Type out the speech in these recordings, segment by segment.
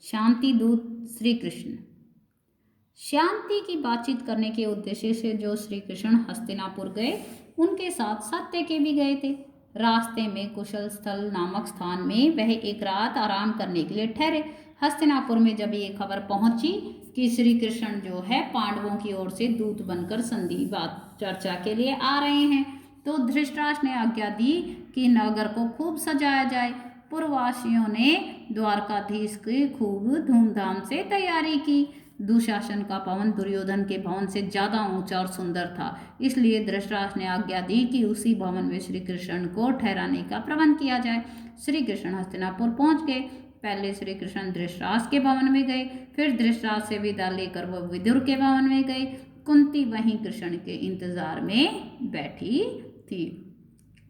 शांति दूत श्री कृष्ण। शांति की बातचीत करने के उद्देश्य से जो श्री कृष्ण हस्तिनापुर गए, उनके साथ सत्यकेय भी गए थे। रास्ते में कुशल स्थल नामक स्थान में वह एक रात आराम करने के लिए ठहरे। हस्तिनापुर में जब ये खबर पहुंची कि श्री कृष्ण जो है पांडवों की ओर से दूत बनकर संधि बात चर्चा के लिए आ रहे हैं, तो धृतराष्ट्र ने आज्ञा दी कि नगर को खूब सजाया जाए। पूर्ववासियों ने द्वारकाधीश की खूब धूमधाम से तैयारी की। दुशासन का भवन दुर्योधन के भवन से ज्यादा ऊंचा और सुंदर था, इसलिए धृतराष्ट्र ने आज्ञा दी कि उसी भवन में श्री कृष्ण को ठहराने का प्रबंध किया जाए। श्री कृष्ण हस्तिनापुर पहुंच गए। पहले श्री कृष्ण धृतराष्ट्र के भवन में गए, फिर धृतराष्ट्र से विदा लेकर वह विदुर के भवन में गए। कुंती वहीं कृष्ण के इंतजार में बैठी थी।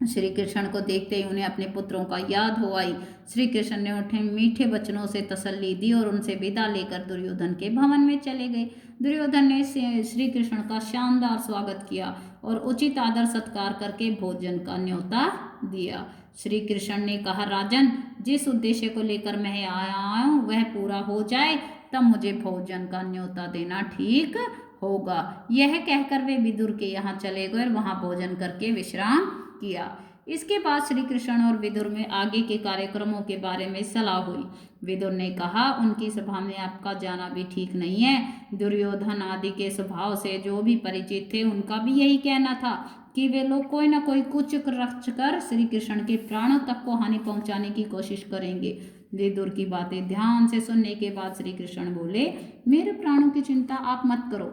श्री कृष्ण को देखते ही उन्हें अपने पुत्रों का याद हो आई। श्री कृष्ण ने उन्हें मीठे वचनों से तसल्ली दी और उनसे विदा लेकर दुर्योधन के भवन में चले गए। दुर्योधन ने श्री कृष्ण का शानदार स्वागत किया और उचित आदर सत्कार करके भोजन का न्योता दिया। श्री कृष्ण ने कहा, राजन, जिस उद्देश्य को लेकर मैं आया हूँ वह पूरा हो जाए तब मुझे भोजन का न्योता देना ठीक होगा। यह कहकर वे विदुर के यहाँ चले गए और वहां भोजन करके विश्राम किया। इसके बाद श्री कृष्ण और विदुर में आगे के कार्यक्रमों के बारे में सलाह हुई। विदुर ने कहा, उनकी सभा में आपका जाना भी ठीक नहीं है। दुर्योधन आदि के स्वभाव से जो भी परिचित थे उनका भी यही कहना था कि वे लोग कोई ना कोई कुछ रच कर श्री कृष्ण के प्राणों तक को हानि पहुंचाने की कोशिश करेंगे। विदुर की बातें ध्यान से सुनने के बाद श्री कृष्ण बोले, मेरे प्राणों की चिंता आप मत करो।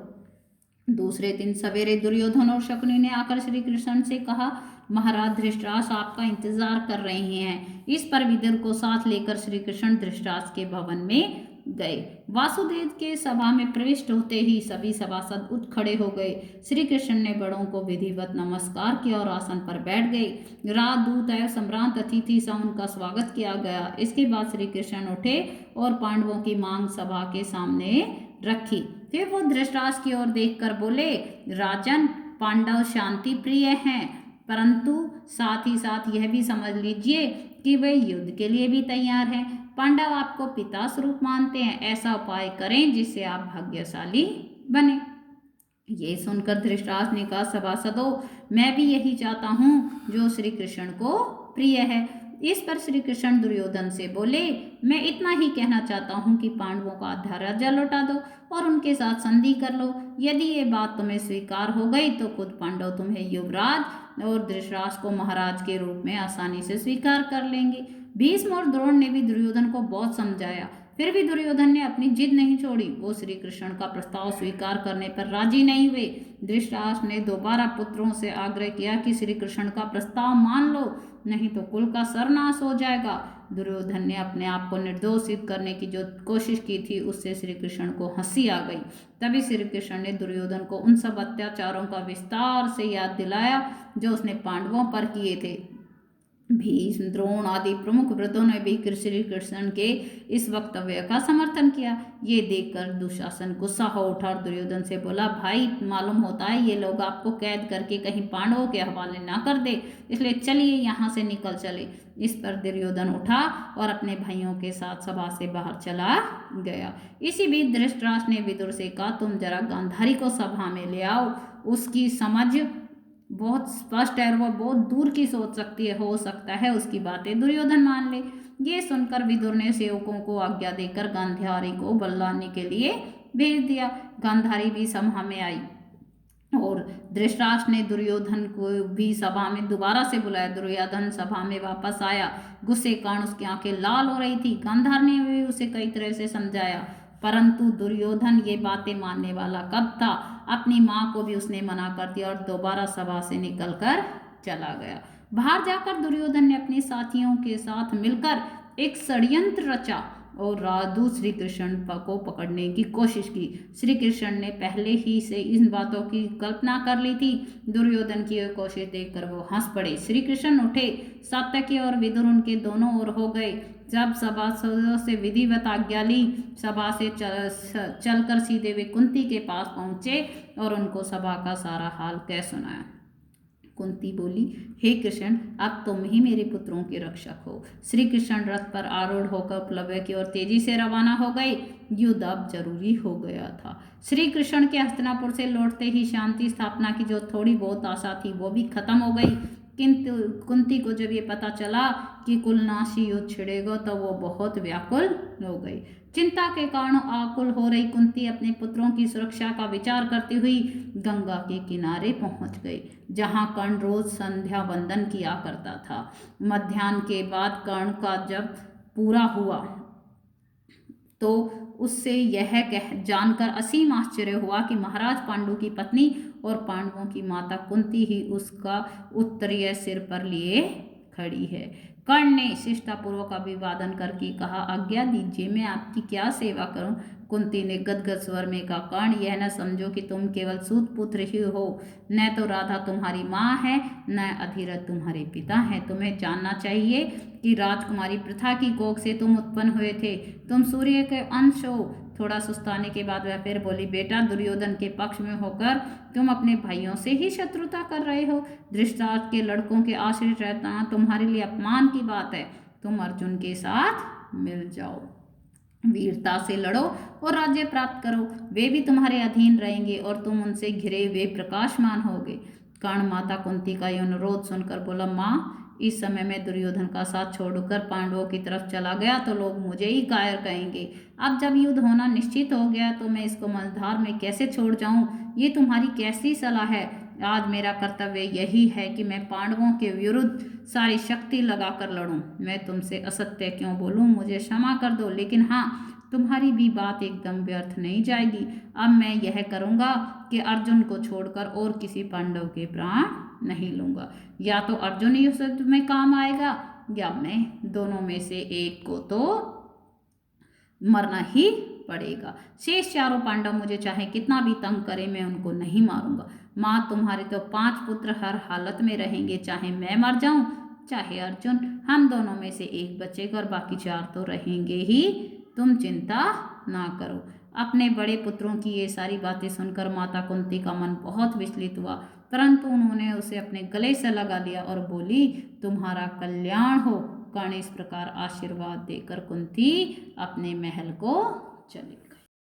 दूसरे दिन सवेरे दुर्योधन और शकुनी ने आकर श्री कृष्ण से कहा, महाराज धृतराष्ट्र आपका इंतजार कर रहे हैं। इस पर विदुर को साथ लेकर श्री कृष्ण धृतराष्ट्र के भवन में गए। वासुदेव के सभा में प्रविष्ट होते ही सभी सभासद उठ खड़े हो गए। श्री कृष्ण ने बड़ों को विधिवत नमस्कार किया और आसन पर बैठ गए। राजदूत एवं सम्रांत अतिथि से उनका स्वागत किया गया। इसके बाद श्री कृष्ण उठे और पांडवों की मांग सभा के सामने रखी। फिर वो धृतराष्ट्र की ओर देखकर बोले, राजन, पांडव शांति प्रिय हैं, परंतु साथ ही साथ यह भी समझ लीजिए कि वे युद्ध के लिए भी तैयार हैं। पांडव आपको पिता स्वरूप मानते हैं। ऐसा उपाय करें जिससे आप भाग्यशाली बने। ये सुनकर धृतराष्ट्र ने कहा, सभासदों, मैं भी यही चाहता हूँ जो श्री कृष्ण को प्रिय है। इस पर श्री कृष्ण दुर्योधन से बोले, मैं इतना ही कहना चाहता हूँ कि पांडवों का आधा राज्य लौटा दो और उनके साथ संधि कर लो। यदि ये बात तुम्हें स्वीकार हो गई तो खुद पांडव तुम्हें युवराज और धृतराष्ट्र को महाराज के रूप में आसानी से स्वीकार कर लेंगे। भीष्म और द्रोण ने भी दुर्योधन को बहुत समझाया, फिर भी दुर्योधन ने अपनी जिद नहीं छोड़ी। वो श्री कृष्ण का प्रस्ताव स्वीकार करने पर राजी नहीं हुए। धृतराष्ट्र ने दोबारा पुत्रों से आग्रह किया कि श्री कृष्ण का प्रस्ताव मान लो, नहीं तो कुल का सर्वनाश हो जाएगा। दुर्योधन ने अपने आप को निर्दोष सिद्ध करने की जो कोशिश की थी उससे श्री कृष्ण को हंसी आ गई। तभी श्री कृष्ण ने दुर्योधन को उन सब अत्याचारों का विस्तार से याद दिलाया जो उसने पांडवों पर किए थे। भीष्म, द्रोण आदि प्रमुख वृद्धों ने भी श्री कृष्ण के इस वक्तव्य का समर्थन किया। ये देखकर दुशासन गुस्सा हो उठा और दुर्योधन से बोला, भाई, मालूम होता है ये लोग आपको कैद करके कहीं पांडवों के हवाले ना कर दे, इसलिए चलिए यहाँ से निकल चले। इस पर दुर्योधन उठा और अपने भाइयों के साथ सभा से बाहर चला गया। इसी बीच धृतराष्ट्र ने विदुर से कहा, तुम जरा गांधारी को सभा में ले आओ। उसकी समझ बहुत स्पष्ट है और वह बहुत दूर की सोच सकती है, हो सकता है उसकी बातें दुर्योधन मान ले। ये सुनकर विदुर ने सेवकों को आज्ञा देकर गांधारी को बल्लाने के लिए भेज दिया। गांधारी भी सभा में आई और धृतराष्ट्र ने दुर्योधन को भी सभा में दोबारा से बुलाया। दुर्योधन सभा में वापस आया। गुस्से के कारण उसकी आंखें लाल हो रही थी। गांधार ने भी उसे कई तरह से समझाया, परंतु दुर्योधन ये बातें मानने वाला कब था। अपनी माँ को भी उसने मना कर दिया और दोबारा सभा से निकलकर चला गया। बाहर जाकर दुर्योधन ने अपने साथियों के साथ मिलकर एक षड्यंत्र रचा और राजदूत श्री कृष्ण को पकड़ने की कोशिश की। श्री कृष्ण ने पहले ही से इन बातों की कल्पना कर ली थी। दुर्योधन की यह कोशिश देखकर वो हंस पड़े। श्री कृष्ण उठे, सात्यकी और विदुर उनके दोनों ओर हो गए। जब सभासदों से विधिवत आज्ञा ली, सभा से चलकर सीधे वे कुंती के पास पहुंचे और उनको सभा का सारा हाल कह सुनाया। कुंती बोली, हे कृष्ण, अब तुम ही मेरे पुत्रों के रक्षक हो। श्री कृष्ण रथ पर आरूढ़ होकर प्लवय की ओर तेजी से रवाना हो गए। युद्ध अब जरूरी हो गया था। श्री कृष्ण के हस्तिनापुर से लौटते ही शांति स्थापना की जो थोड़ी बहुत आशा थी वो भी खत्म हो गई। किंतु कुंती को जब ये पता चला कि कुलनाशी युद्ध छिड़ेगा तो वो बहुत व्याकुल हो गई। चिंता के कारण आकुल हो रही कुंती अपने पुत्रों की सुरक्षा का विचार करती हुई गंगा के किनारे पहुंच गई, जहां कर्ण रोज संध्या वंदन किया करता था। मध्याह्न के बाद कर्ण का जब पूरा हुआ तो उससे यह जानकर असीम आश्चर्य हुआ कि महाराज पांडु की पत्नी और पांडवों की माता कुंती ही उसका उत्तरीय सिर पर लिए खड़ी है। कर्ण ने शिष्टापूर्वक अभिवादन करके कहा, आज्ञा दीजिए, मैं आपकी क्या सेवा करूं। कुंती ने गदगद स्वर में कहा, कर्ण, यह न समझो कि तुम केवल सूत पुत्र ही हो। न तो राधा तुम्हारी माँ है, न अधीरथ तुम्हारे पिता हैं। तुम्हें जानना चाहिए कि राजकुमारी प्रथा की कोख से तुम उत्पन्न हुए थे। तुम सूर्य के अंश हो। थोड़ा सुस्ताने के बाद वह फिर बोली, बेटा, दुर्योधन के पक्ष में होकर तुम अपने भाइयों से ही शत्रुता कर रहे हो। धृतराष्ट्र के लड़कों के आश्रित रहना तुम्हारे लिए अपमान की बात है। तुम अर्जुन के साथ मिल जाओ, वीरता से लड़ो और राज्य प्राप्त करो। वे भी तुम्हारे अधीन रहेंगे और तुम उनसे घिरे हुए प्रकाशमान होगे। कर्ण माता कुंती का यह अनुरोध सुनकर बोला, माँ, इस समय मैं दुर्योधन का साथ छोड़कर पांडवों की तरफ चला गया तो लोग मुझे ही कायर कहेंगे। अब जब युद्ध होना निश्चित हो गया तो मैं इसको मझधार में कैसे छोड़ जाऊं? ये तुम्हारी कैसी सलाह है? आज मेरा कर्तव्य यही है कि मैं पांडवों के विरुद्ध सारी शक्ति लगाकर लड़ूं। मैं तुमसे असत्य क्यों बोलूं? मुझे क्षमा कर दो, लेकिन हाँ, तुम्हारी भी बात एकदम व्यर्थ नहीं जाएगी। अब मैं यह करूंगा कि अर्जुन को छोड़कर और किसी पांडव के प्राण नहीं लूंगा। या तो अर्जुन ही उस युद्ध में काम आएगा या मैं, दोनों में से एक को तो मरना ही पड़ेगा। शेष चारों पांडव मुझे चाहे कितना भी तंग करे, मैं उनको नहीं मारूंगा। माँ, तुम्हारे तो 5 पुत्र हर हालत में रहेंगे, चाहे मैं मर जाऊं चाहे अर्जुन। हम दोनों में से एक बचेगा और बाकी 4 तो रहेंगे ही। तुम चिंता ना करो। अपने बड़े पुत्रों की ये सारी बातें सुनकर माता कुंती का मन बहुत विचलित हुआ, परंतु उन्होंने उसे अपने गले से लगा लिया और बोली, तुम्हारा कल्याण हो। कर्ण इस प्रकार आशीर्वाद देकर कुंती अपने महल को चली।